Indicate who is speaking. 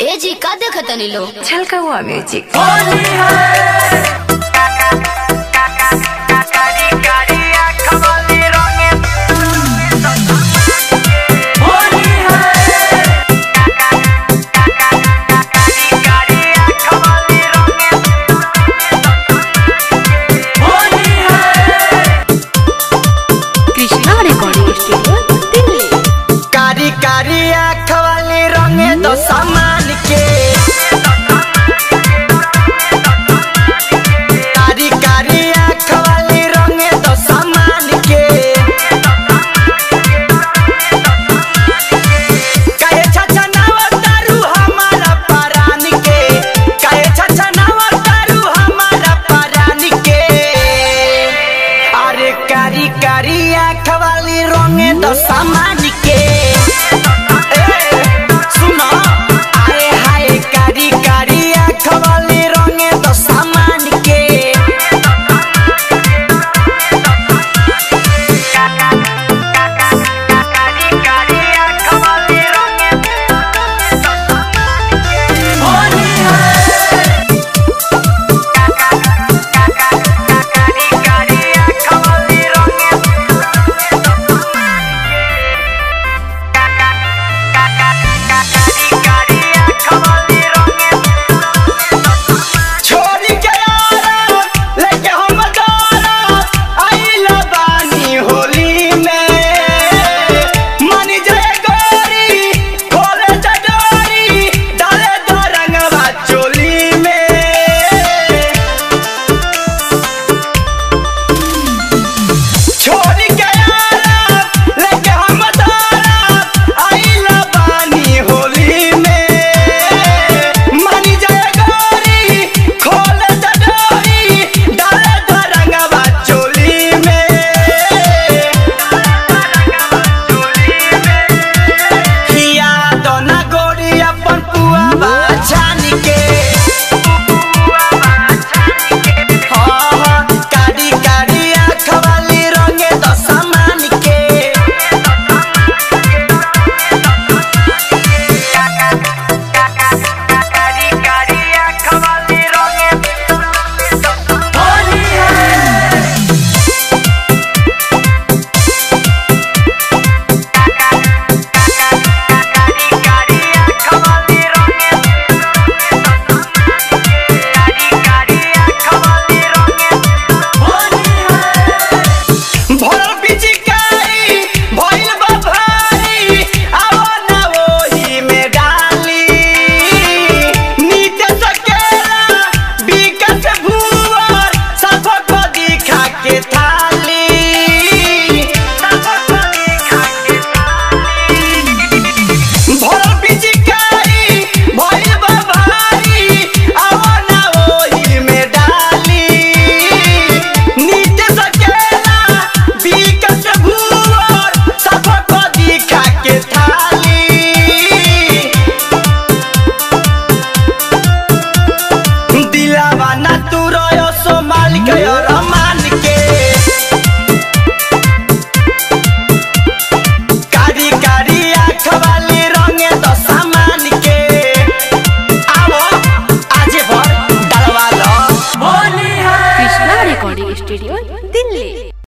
Speaker 1: ए जी का देखतनी लो
Speaker 2: छलका हुआ music.
Speaker 1: Krishna recording studio Delhi.
Speaker 3: कारी कारी आँख वाली रंगे दो सामान के, कारी कारी आँख वाली रंगे दो सामान के। काहे छछनावा तारू हमारा परान के, काहे छछनावा तारू हमारा परान के। अरे कारी कारी आँख वाली रंगे दो सामान के। सुनो आए हाय कारी कारी आँख वाली रंगे दो सामान के। कारी कारी आँख वाली रंगे दो सामान के। होली है कारी कारी आँख वाली रंगे छोरी के यारा लेके हम गारा आइला बानी होली में। मन जाए गोरी खोले डोरी डाले दो रंगवा चोली में। छोरी के यारा लेके हम गारा आइला बानी होली में। मन जाए गोरी खोले डोरी डाले दो रंगवा चोली में। किया दो ना गोरी अपन पुआ